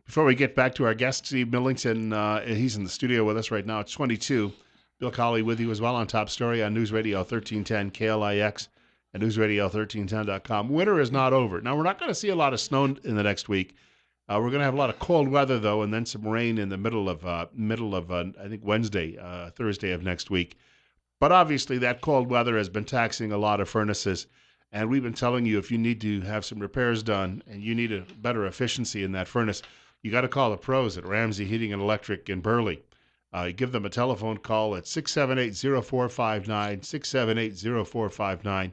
Before we get back to our guest, Steve Millington, he's in the studio with us right now. It's 22. Bill Colley with you as well on Top Story on News Radio 1310 KLIX and newsradio1310.com. Winter is not over. Now, we're not going to see a lot of snow in the next week. We're going to have a lot of cold weather, though, and then some rain in the middle of I think, Wednesday, Thursday of next week. But obviously, that cold weather has been taxing a lot of furnaces. And we've been telling you if you need to have some repairs done and you need a better efficiency in that furnace, you got to call the pros at Ramsey Heating and Electric in Burley. You give them a telephone call at 678-0459, 678-0459.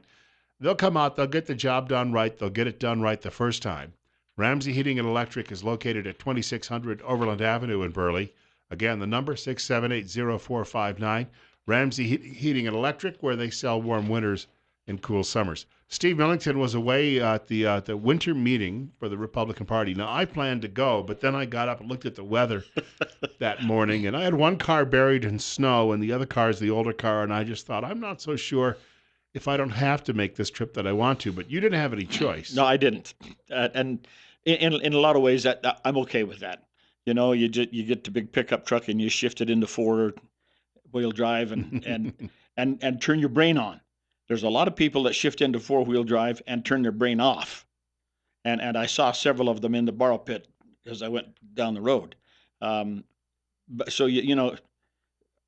They'll come out, they'll get the job done right, they'll get it done right the first time. Ramsey Heating and Electric is located at 2600 Overland Avenue in Burley. Again, the number 678-0459. Ramsey Heating and Electric, where they sell warm winters and cool summers. Steve Millington was away at the winter meeting for the Republican Party. Now, I planned to go, but then I got up and looked at the weather that morning, and I had one car buried in snow, and the other car is the older car, and I just thought, I'm not so sure if I don't have to make this trip that I want to, but you didn't have any choice. No, I didn't. And in a lot of ways, that I'm okay with that. You know, you get the big pickup truck and you shift it into four-wheel drive and turn your brain on. There's a lot of people that shift into four-wheel drive and turn their brain off. And I saw several of them in the borrow pit as I went down the road. But so you know,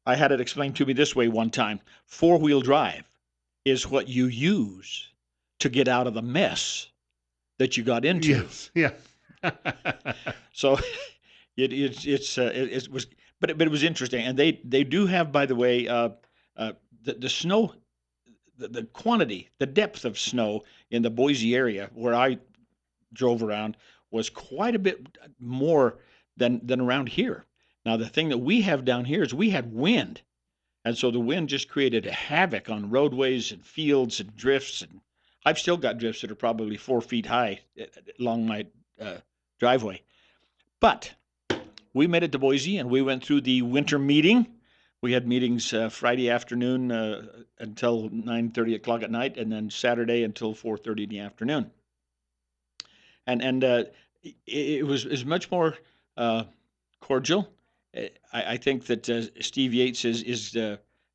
I had it explained to me this way one time: four-wheel drive is what you use to get out of the mess that you got into. Yes, yeah. So it was, but it was interesting, and they do have, by the way, the snow, the quantity, the depth of snow in the Boise area where I drove around was quite a bit more than around here. Now, the thing that we have down here is we had wind, and so the wind just created a havoc on roadways and fields and drifts. And I've still got drifts that are probably 4 feet high along my driveway. But we made it to Boise, and we went through the winter meeting. We had meetings Friday afternoon until 9:30 o'clock at night, and then Saturday until 4:30 in the afternoon. And it was much more cordial. I think that Steve Yates is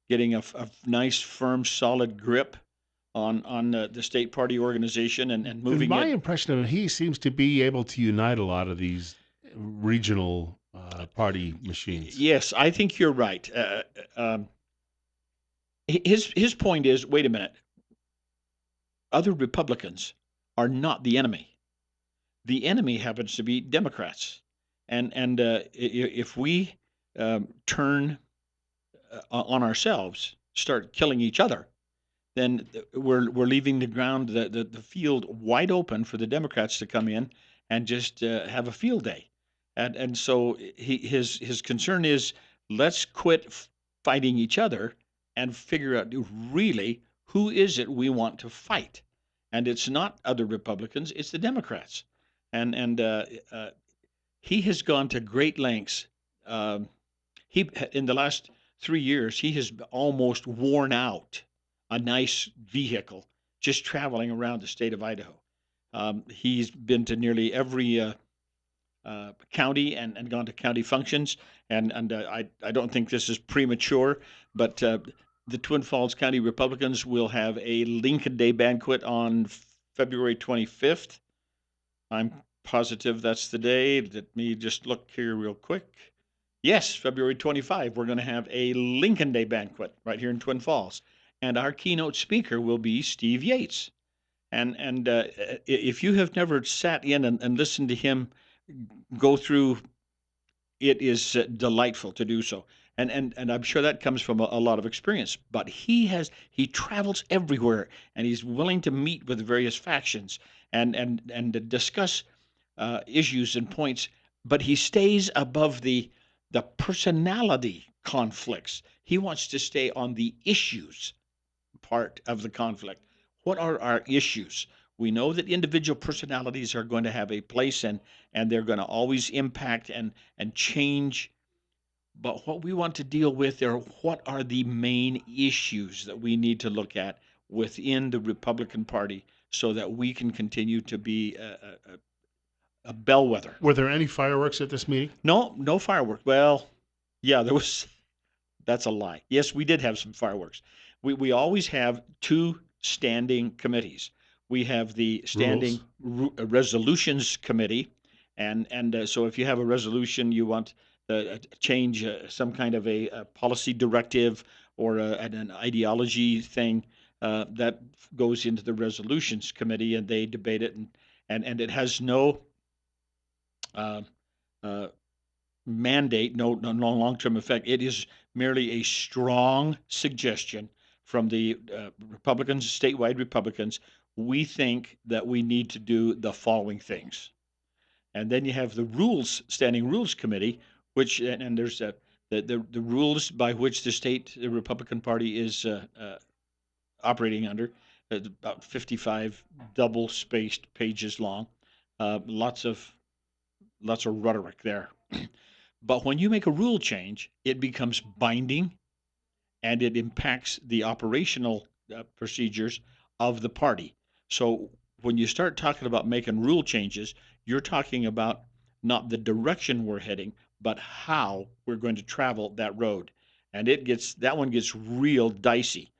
getting a nice, firm, solid grip on the state party organization and moving My it. impression of him, he seems to be able to unite a lot of these regional party machines. Yes, I think you're right. His point is, wait a minute, other Republicans are not the enemy. The enemy happens to be Democrats, and if we turn on ourselves, start killing each other, then we're leaving the ground, the field wide open for the Democrats to come in and just have a field day. And so his concern is, let's quit fighting each other and figure out really who is it we want to fight. And it's not other Republicans, it's the Democrats. And he has gone to great lengths. He in the last 3 years, he has almost worn out a nice vehicle just traveling around the state of Idaho. He's been to nearly every county and gone to county functions. And I don't think this is premature, but the Twin Falls County Republicans will have a Lincoln Day banquet on February 25th. I'm positive that's the day. Let me just look here real quick. Yes, February 25, we're going to have a Lincoln Day banquet right here in Twin Falls. And our keynote speaker will be Steve Yates. And if you have never sat in and listened to him go through, it is delightful to do so. And I'm sure that comes from a lot of experience. But he travels everywhere, and he's willing to meet with various factions and discuss issues and points. But he stays above the personality conflicts. He wants to stay on the issues part of the conflict. What are our issues? We know that individual personalities are going to have a place, and they're going to always impact and change. But what we want to deal with are what are the main issues that we need to look at within the Republican Party so that we can continue to be a bellwether. Were there any fireworks at this meeting? No, no fireworks. Well, yeah, there was. That's a lie. Yes, we did have some fireworks. We always have two standing committees. We have the Rules. standing resolutions committee, and so if you have a resolution, you want change some kind of a policy directive or an ideology thing that goes into the resolutions committee, and they debate it, and it has no uh, uh, mandate, no long-term effect. It is merely a strong suggestion from the Republicans, statewide Republicans. We think that we need to do the following things. And then you have the rules, standing rules committee, which, and there's the rules by which the Republican Party is operating under. It's about 55 double-spaced pages long. Lots of rhetoric there. But when you make a rule change, it becomes binding and it impacts the operational procedures of the party. So when you start talking about making rule changes, you're talking about not the direction we're heading, but how we're going to travel that road. And that one gets real dicey.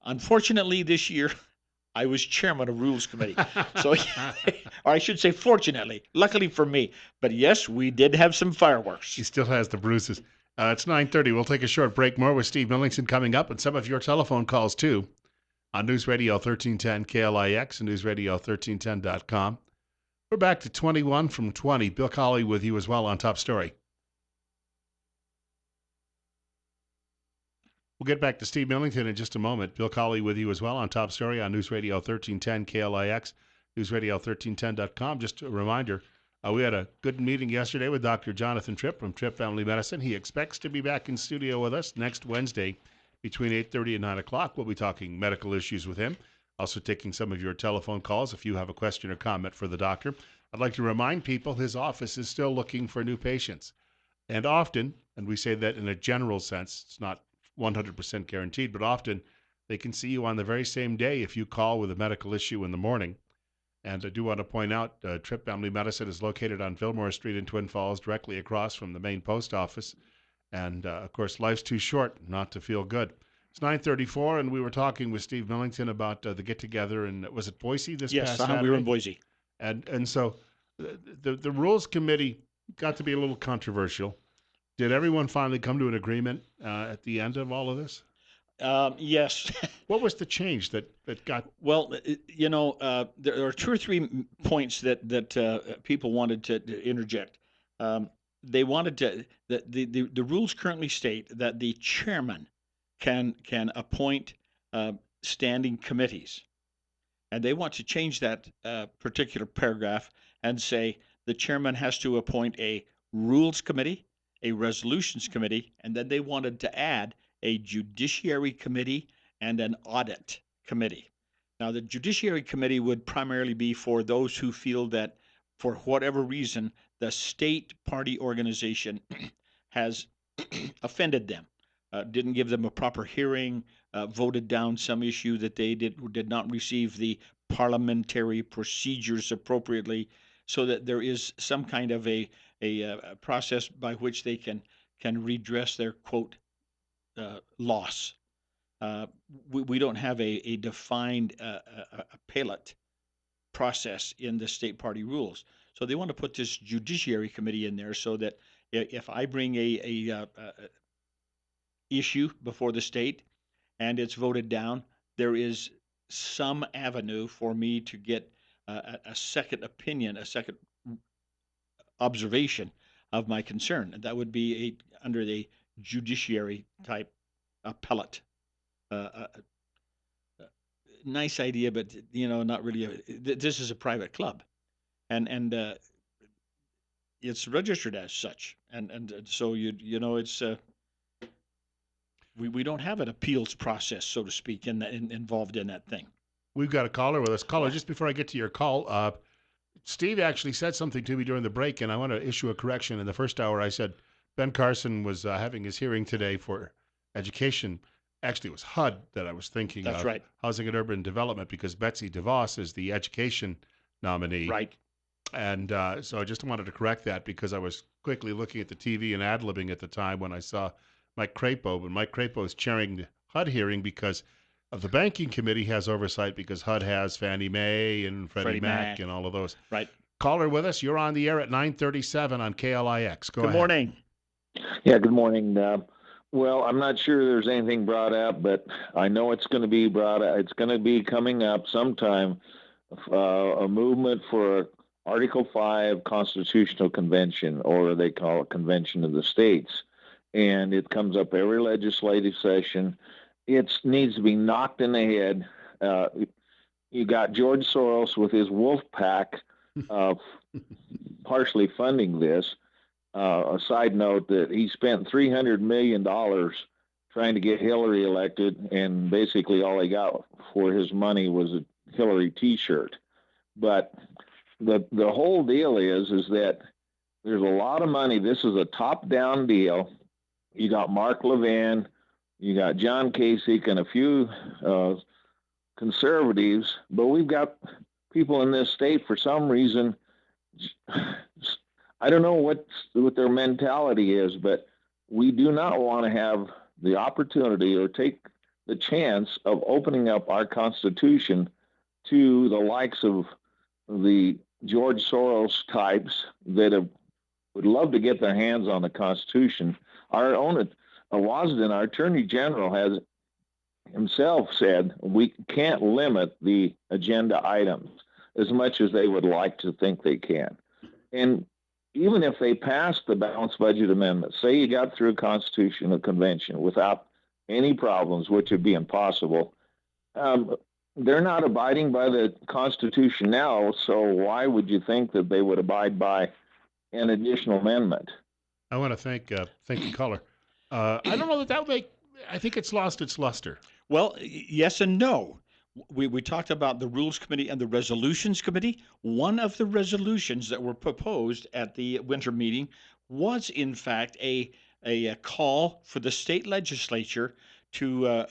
Unfortunately, this year I was chairman of Rules Committee. So, or I should say, fortunately, luckily for me. But yes, we did have some fireworks. He still has the bruises. It's 9:30. We'll take a short break. More with Steve Millington coming up, and some of your telephone calls too on News Radio 1310 KLIX and newsradio1310.com. We're back to 21 from 20. Bill Colley with you as well on Top Story. We'll get back to Steve Millington in just a moment. Bill Colley with you as well on Top Story on News Radio 1310 KLIX, newsradio1310.com. Just a reminder, we had a good meeting yesterday with Dr. Jonathan Tripp from Tripp Family Medicine. He expects to be back in studio with us next Wednesday between 8:30 and 9 o'clock. We'll be talking medical issues with him, also taking some of your telephone calls if you have a question or comment for the doctor. I'd like to remind people his office is still looking for new patients. And often, and we say that in a general sense, it's not 100% guaranteed, but often they can see you on the very same day if you call with a medical issue in the morning. And I do want to point out, Tripp Family Medicine is located on Fillmore Street in Twin Falls, directly across from the main post office. And of course, life's too short not to feel good. It's 9:34, and we were talking with Steve Millington about the get-together, and was it Boise this Yes, past Saturday? we were in Boise. And so the Rules Committee got to be a little controversial. Did everyone finally come to an agreement at the end of all of this? Yes. What was the change that got? Well, there are two or three points that people wanted to interject. They wanted to the rules currently state that the chairman can appoint standing committees, and they want to change that particular paragraph and say the chairman has to appoint a rules committee, a resolutions committee, and then they wanted to add a judiciary committee and an audit committee. Now, the judiciary committee would primarily be for those who feel that, for whatever reason, the state party organization has offended them, didn't give them a proper hearing, voted down some issue that they did not receive the parliamentary procedures appropriately, so that there is some kind of a process by which they can redress their quote loss. We don't have a defined appellate process in the state party rules. So they want to put this judiciary committee in there so that if I bring a issue before the state and it's voted down, there is some avenue for me to get a second opinion, a second observation of my concern. And that would be under the judiciary type appellate. Nice idea, but not really. This is a private club, and it's registered as such, and so it's we don't have an appeals process, so to speak, involved in that thing. We've got a caller with us. Caller, just before I get to your call, Steve actually said something to me during the break, and I want to issue a correction. In the first hour, I said Ben Carson was having his hearing today for education. Actually, it was HUD that I was thinking That's of. right. Housing and Urban Development, because Betsy DeVos is the education nominee. Right. And so I just wanted to correct that because I was quickly looking at the TV and ad-libbing at the time when I saw Mike Crapo. But Mike Crapo is chairing the HUD hearing because of the banking committee has oversight because HUD has Fannie Mae and Freddie Freddie Mac Mac. and all of those. Right. Caller with us. You're on the air at 9:37 on KLIX. Go Good ahead. morning. Yeah, good morning. Well, I'm not sure there's anything brought up, but I know it's going to be brought up. It's going to be coming up sometime, a movement for Article 5 Constitutional Convention, or they call it Convention of the States. And it comes up every legislative session. It needs to be knocked in the head. You got George Soros with his wolf pack partially funding this. A side note that he spent $300 million trying to get Hillary elected, and basically all he got for his money was a Hillary T-shirt. But the whole deal is that there's a lot of money. This is a top-down deal. You got Mark Levin, you got John Kasich, and a few conservatives, but we've got people in this state for some reason. I don't know what their mentality is, but we do not want to have the opportunity or take the chance of opening up our Constitution to the likes of the George Soros types that would love to get their hands on the Constitution. Our own Wasden, our Attorney General, has himself said we can't limit the agenda items as much as they would like to think they can. And even if they passed the balanced budget amendment, say you got through a constitutional convention without any problems, which would be impossible, they're not abiding by the Constitution now, so why would you think that they would abide by an additional amendment? I want to thank the caller. I don't know that would make. I think it's lost its luster. Well, yes and no. We talked about the Rules Committee and the Resolutions Committee. One of the resolutions that were proposed at the winter meeting was, in fact, a call for the state legislature to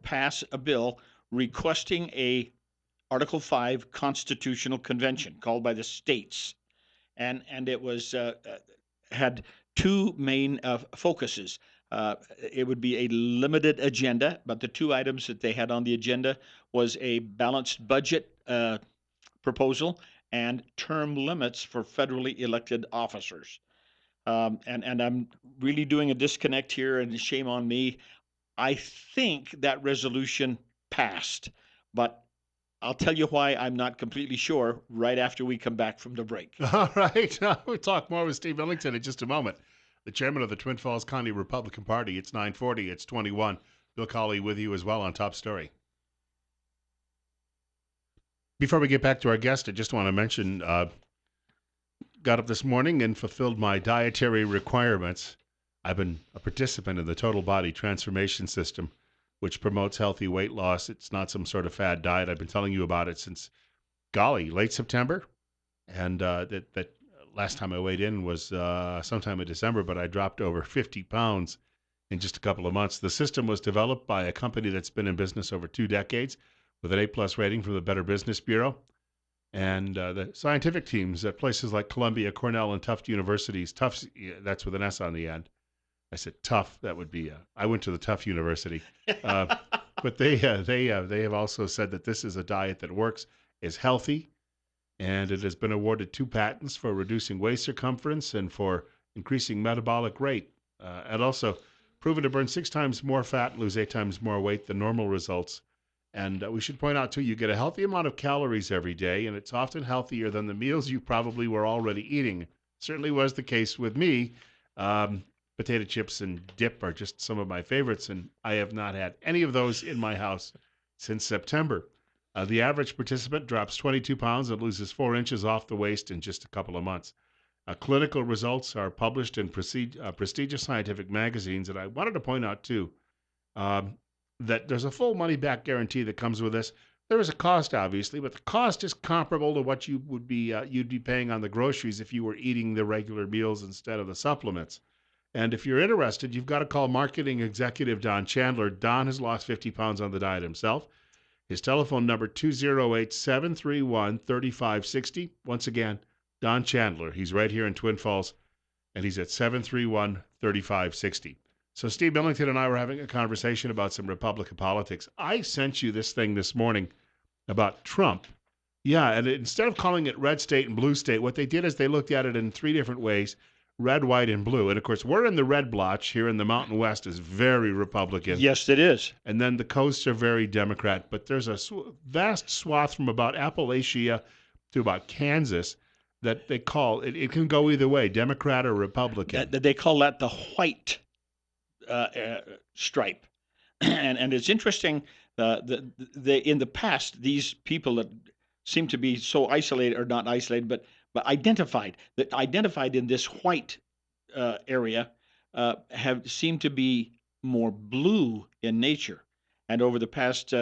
pass a bill requesting a Article 5 constitutional convention called by the states. And it was had two main focuses. It would be a limited agenda, but the two items that they had on the agenda was a balanced budget proposal and term limits for federally elected officers. And I'm really doing a disconnect here, and shame on me. I think that resolution passed, but I'll tell you why I'm not completely sure right after we come back from the break. All right. We'll talk more with Steve Millington in just a moment. The chairman of the Twin Falls County Republican Party. It's 9:40. It's 21. Bill Colley with you as well on Top Story. Before we get back to our guest, I just want to mention, got up this morning and fulfilled my dietary requirements. I've been a participant in the Total Body Transformation System, which promotes healthy weight loss. It's not some sort of fad diet. I've been telling you about it since, late September. And that last time I weighed in was sometime in December, but I dropped over 50 pounds in just a couple of months. The system was developed by a company that's been in business over 2 decades with an A+ rating from the Better Business Bureau. And the scientific teams at places like Columbia, Cornell, and Tufts universities, Tufts, that's with an S on the end. I said tough. That would be. I went to the Tufts University, but they have also said that this is a diet that works, is healthy, and it has been awarded 2 patents for reducing waist circumference and for increasing metabolic rate, and also proven to burn 6 times more fat, lose 8 times more weight than normal results. And we should point out too, you get a healthy amount of calories every day, and it's often healthier than the meals you probably were already eating. Certainly was the case with me. Potato chips and dip are just some of my favorites, and I have not had any of those in my house since September. The average participant drops 22 pounds and loses 4 inches off the waist in just a couple of months. Clinical results are published in prestigious scientific magazines, and I wanted to point out too that there's a full money-back guarantee that comes with this. There is a cost, obviously, but the cost is comparable to what you would be you'd be paying on the groceries if you were eating the regular meals instead of the supplements. And if you're interested, you've got to call marketing executive Don Chandler. Don has lost 50 pounds on the diet himself. His telephone number, 208-731-3560. Once again, Don Chandler. He's right here in Twin Falls, and he's at 731-3560. So Steve Millington and I were having a conversation about some Republican politics. I sent you this thing this morning about Trump. Yeah, and instead of calling it red state and blue state, what they did is they looked at it in three different ways: red, white, and blue. And of course, we're in the red blotch here in the Mountain West is very Republican. Yes, it is. And then the coasts are very Democrat. But there's a vast swath from about Appalachia to about Kansas that they call it. It can go either way, Democrat or Republican. They call that the white stripe, and it's interesting. In the past, these people that seem to be so isolated, or not isolated, but identified in this white area have seemed to be more blue in nature, and over the past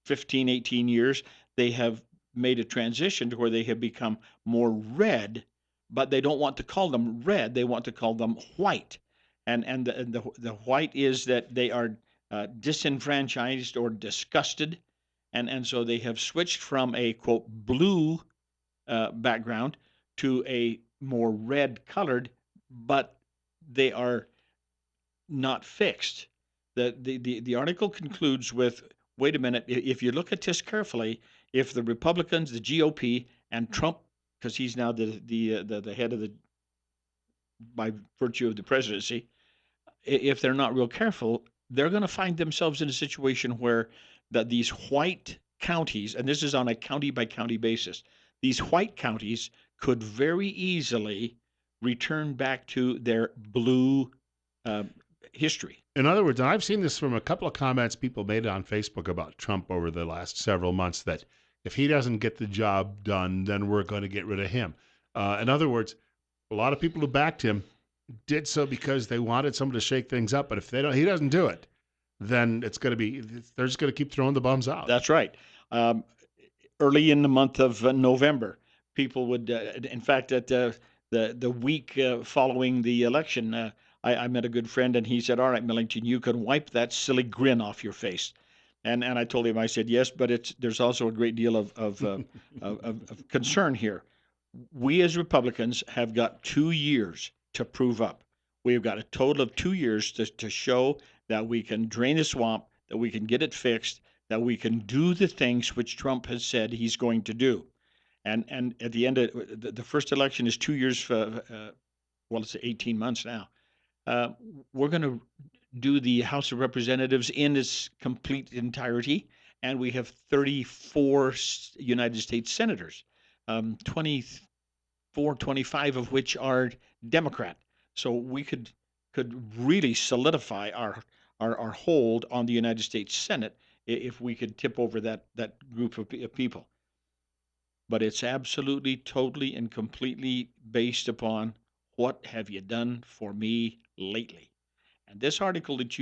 15, 18 years, they have made a transition to where they have become more red, but they don't want to call them red; they want to call them white, and the white is that they are disenfranchised or disgusted, and so they have switched from a quote blue background to a more red colored, but they are not fixed. The article concludes with, wait a minute, if you look at this carefully, if the Republicans, the GOP, and Trump, because he's now the head of the, by virtue of the presidency, if they're not real careful, they're going to find themselves in a situation where these white counties, and this is on a county by county basis, these white counties could very easily return back to their blue uh, history. In other words, and I've seen this from a couple of comments people made on Facebook about Trump over the last several months, that if he doesn't get the job done, then we're going to get rid of him. In other words, a lot of people who backed him did so because they wanted someone to shake things up. But if he doesn't do it, then they're just going to keep throwing the bums out. That's right. Early in the month of November, people would, in fact, at the week following the election, I met a good friend, and he said, "All right, Millington, you can wipe that silly grin off your face." And I told him, I said, "Yes, but there's also a great deal of concern here. We as Republicans have got 2 years to prove up. We've got a total of 2 years to show that we can drain the swamp, that we can get it fixed, that we can do the things which Trump has said he's going to do." And at the end of the first election is 2 years, well, it's 18 months now. We're going to do the House of Representatives in its complete entirety, and we have 34 United States senators, 24, 25 of which are Democrat. So we could really solidify our hold on the United States Senate if we could tip over that group of people. But it's absolutely, totally, and completely based upon what have you done for me lately. And this article that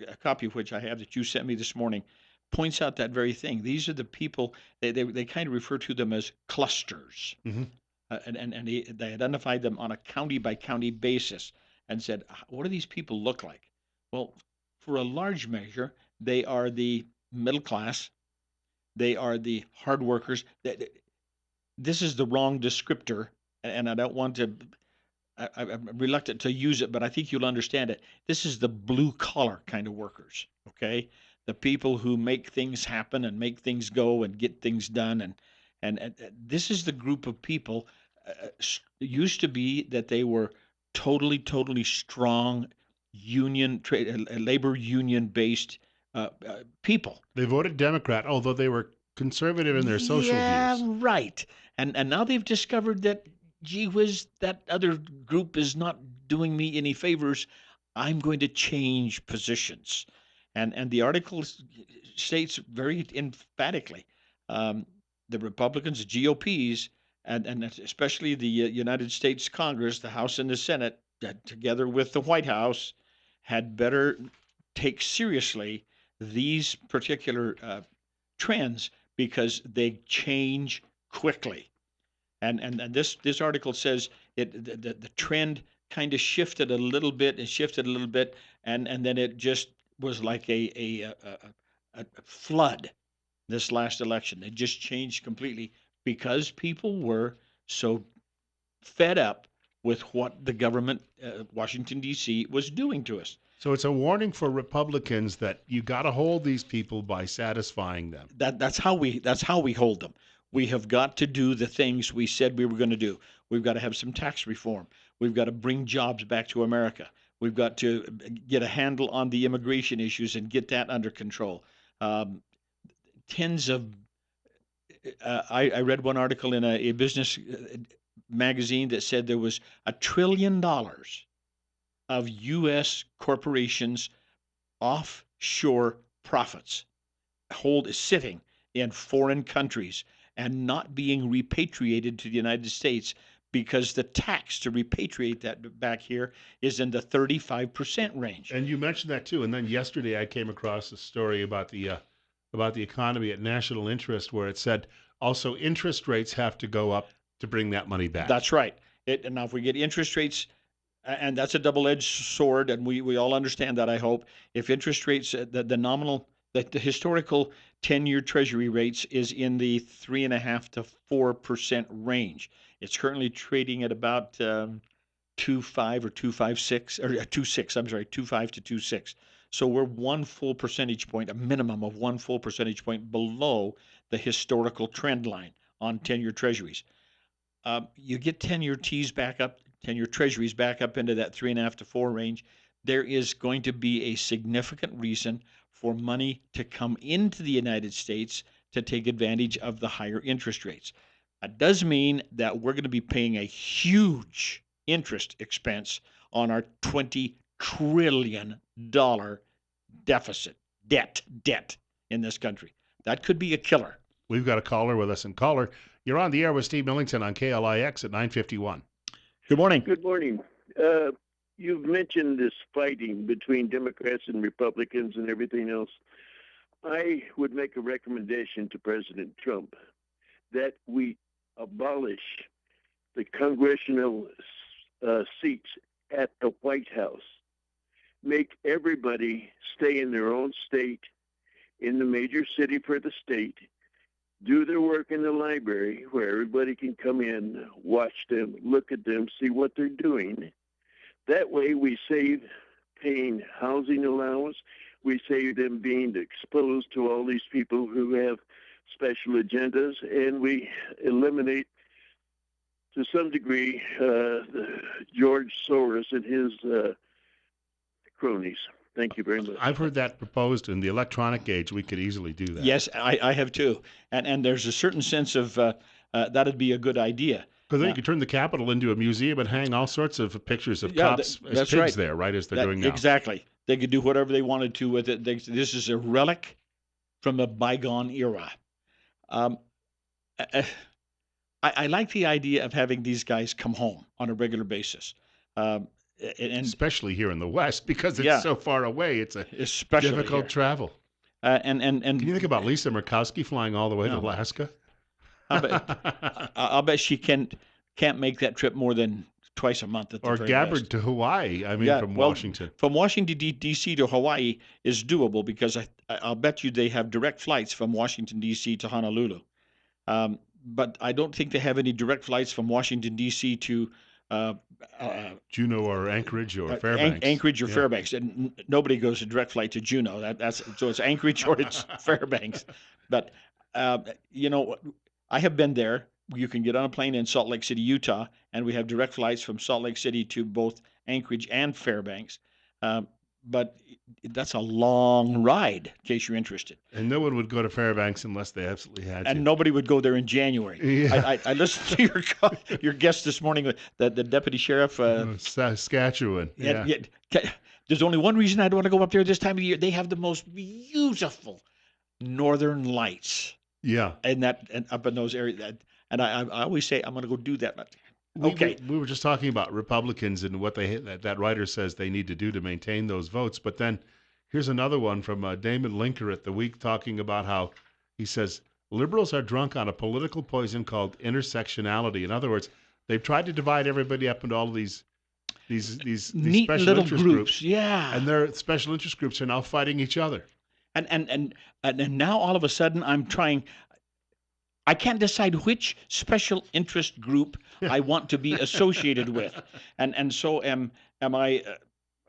a copy of which I have that you sent me this morning, points out that very thing. These are the people, they kind of refer to them as clusters. Mm-hmm. And they identified them on a county by county basis and said, what do these people look like? Well, for a large measure, they are the middle class. They are the hard workers. This is the wrong descriptor, and I don't want to, I'm reluctant to use it, but I think you'll understand it. This is the blue collar kind of workers, okay? The people who make things happen and make things go and get things done. And this is the group of people. It used to be that they were totally, totally strong labor union based people. They voted Democrat, although they were conservative in their social views. Right. And now they've discovered that, gee whiz, that other group is not doing me any favors. I'm going to change positions. And the article states very emphatically, the Republicans, the GOPs, and especially the United States Congress, the House and the Senate, together with the White House, had better take seriously these particular trends, because they change quickly. And this article says the trend kind of shifted a little bit and then it just was like a flood this last election. It just changed completely because people were so fed up with what the government, Washington, D.C., was doing to us. So it's a warning for Republicans that you got to hold these people by satisfying them. That's how we hold them. We have got to do the things we said we were going to do. We've got to have some tax reform. We've got to bring jobs back to America. We've got to get a handle on the immigration issues and get that under control. Tens of I read one article in a business magazine that said there was $1 trillion of U.S. corporations offshore profits sitting in foreign countries and not being repatriated to the United States because the tax to repatriate that back here is in the 35% range. And you mentioned that too. And then yesterday I came across a story about the economy at National Interest, where it said also interest rates have to go up to bring that money back. That's right. And now if we get interest rates, and that's a double-edged sword, and we all understand that, I hope. If interest rates, the nominal, the historical 10-year Treasury rates is in the 3.5% to 4% range. It's currently trading at about 2.5 or 2.56 or 2.6. I'm sorry, 2.5 to 2.6. So we're 1 full percentage point, a minimum of 1 full percentage point below the historical trend line on 10-year Treasuries. You get 10-year T's back up, 10-year Treasuries back up into that 3.5 to 4 range. There is going to be a significant reason for money to come into the United States to take advantage of the higher interest rates. That does mean that we're going to be paying a huge interest expense on our $20 trillion deficit, debt in this country. That could be a killer. We've got a caller with us. And caller, you're on the air with Steve Millington on KLIX at 9:51. Good morning. Good morning. You've mentioned this fighting between Democrats and Republicans and everything else. I would make a recommendation to President Trump that we abolish the congressional seats at the White House. Make everybody stay in their own state, in the major city for the state, do their work in the library where everybody can come in, watch them, look at them, see what they're doing. That way we save paying housing allowance. We save them being exposed to all these people who have special agendas, and we eliminate, to some degree, George Soros and his cronies. Thank you very much. I've heard that proposed. In the electronic age, we could easily do that. Yes, I have too. And there's a certain sense of that'd be a good idea. Because then you could turn the Capitol into a museum and hang all sorts of pictures of cops as that's pigs right. there, right, as they're doing now. Exactly. They could do whatever they wanted to with it. This is a relic from a bygone era. I like the idea of having these guys come home on a regular basis. And especially here in the West, because it's so far away. It's especially difficult here. travel. And can you think about Lisa Murkowski flying all the way to Alaska? I'll bet she can't make that trip more than twice a month at the or very Gabbard best. to Hawaii. I mean, from Washington. From Washington D.C. to Hawaii is doable because I'll bet you they have direct flights from Washington D.C. to Honolulu. But I don't think they have any direct flights from Washington D.C. to Juneau or Anchorage or Fairbanks. Anchorage or Fairbanks, and nobody goes a direct flight to Juneau. So it's Anchorage or it's Fairbanks. But I have been there. You can get on a plane in Salt Lake City, Utah, and we have direct flights from Salt Lake City to both Anchorage and Fairbanks. But that's a long ride, in case you're interested. And no one would go to Fairbanks unless they absolutely had to. And nobody would go there in January. Yeah. I listened to your guest this morning, the deputy sheriff. Saskatchewan. Yeah. There's only one reason I don't want to go up there this time of year. They have the most beautiful northern lights. Yeah. And up in those areas. And I always say, I'm going to go do that. Okay. We were just talking about Republicans and what that writer says they need to do to maintain those votes. But then here's another one from Damon Linker at The Week talking about how he says liberals are drunk on a political poison called intersectionality. In other words, they've tried to divide everybody up into all of these neat special little interest groups. Yeah. And their special interest groups are now fighting each other. And now all of a sudden I'm trying. I can't decide which special interest group I want to be associated with, and so am I.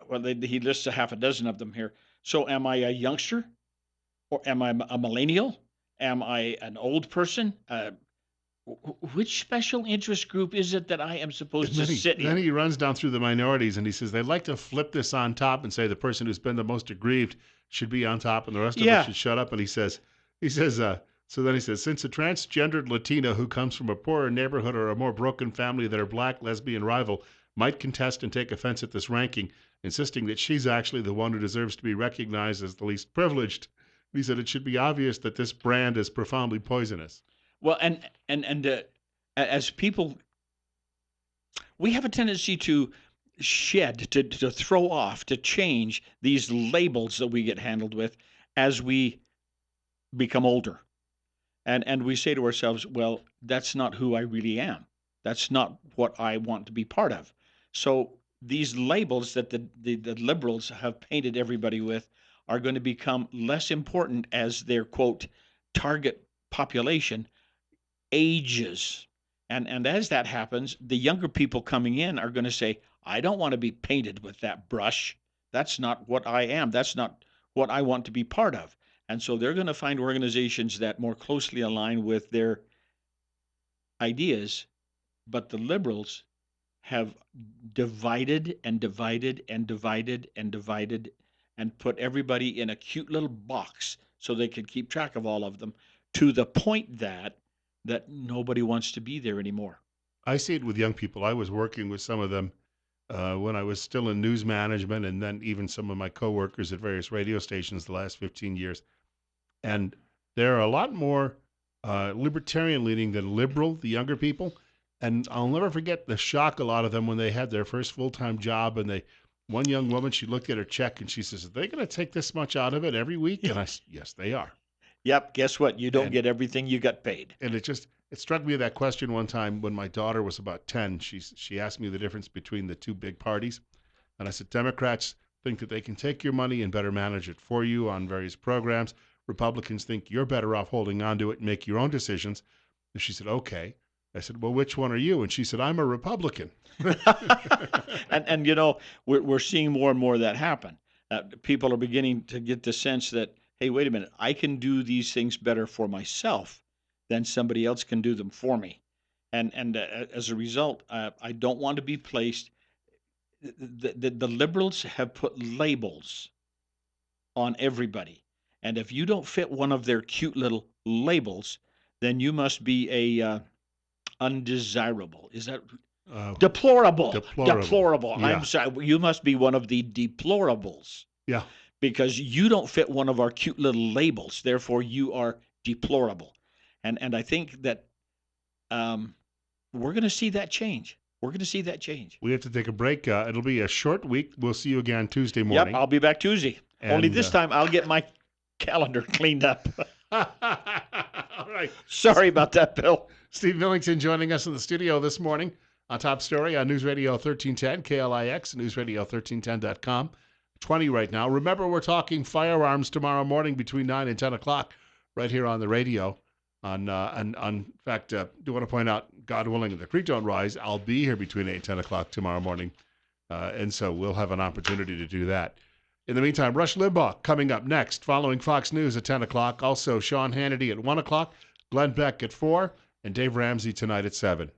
Well, he lists a half a dozen of them here. So am I a youngster, or am I a millennial? Am I an old person? Which special interest group is it that I am supposed And to sit then in? he runs down through the minorities and he says they'd like to flip this on top and say the person who's been the most aggrieved should be on top and the rest of us Yeah, should shut up. And so then he says, since a transgendered Latina who comes from a poorer neighborhood or a more broken family that her black lesbian rival might contest and take offense at this ranking, insisting that she's actually the one who deserves to be recognized as the least privileged. He said it should be obvious that this brand is profoundly poisonous. well, and as people, we have a tendency to shed, to throw off, to change these labels that we get handled with as we become older. And we say to ourselves, well, that's not who I really am. That's not what I want to be part of. So these labels that the liberals have painted everybody with are going to become less important as their quote target population ages. And as that happens, the younger people coming in are going to say, I don't want to be painted with that brush. That's not what I am. That's not what I want to be part of. And so they're going to find organizations that more closely align with their ideas. But the liberals have divided and divided and divided and divided and put everybody in a cute little box so they could keep track of all of them, to the point that nobody wants to be there anymore. I see it with young people. I was working with some of them when I was still in news management, and then even some of my coworkers at various radio stations the last 15 years. And they're a lot more libertarian leaning than liberal, the younger people. And I'll never forget the shock a lot of them when they had their first full time job. And one young woman, she looked at her check and she says, "Are they going to take this much out of it every week?" And I said, "Yes, they are." Yep, guess what? You don't And get everything you got paid. and it struck me that question one time when my daughter was about 10. She asked me the difference between the two big parties. And I said, Democrats think that they can take your money and better manage it for you on various programs. Republicans think you're better off holding on to it and make your own decisions. And she said, okay. I said, well, which one are you? And she said, I'm a Republican. And we're seeing more and more of that happen. People are beginning to get the sense that, hey, wait a minute, I can do these things better for myself than somebody else can do them for me. And as a result, I don't want to be placed. The liberals have put labels on everybody, and if you don't fit one of their cute little labels, then you must be a undesirable. Is that deplorable? Deplorable. Yeah. I'm sorry. You must be one of the deplorables Yeah. because you don't fit one of our cute little labels. Therefore, you are deplorable. And I think that we're going to see that change. We're going to see that change. We have to take a break. It'll be a short week. We'll see you again Tuesday Yep, morning. I'll be back Tuesday. Only And, this time I'll get my calendar cleaned up. All right. Sorry about that, Bill. Steve Millington joining us in the studio this morning on Top Story on News Radio 1310, KLIX, newsradio1310.com. 20 right now. Remember, we're talking firearms tomorrow morning between 9 and 10 o'clock right here on the radio. In fact, do want to point out, God willing, if the creek don't rise, I'll be here between 8 and 10 o'clock tomorrow morning. And so we'll have an opportunity to do that. In the meantime, Rush Limbaugh coming up next, following Fox News at 10 o'clock. Also, Sean Hannity at 1 o'clock, Glenn Beck at 4, and Dave Ramsey tonight at 7.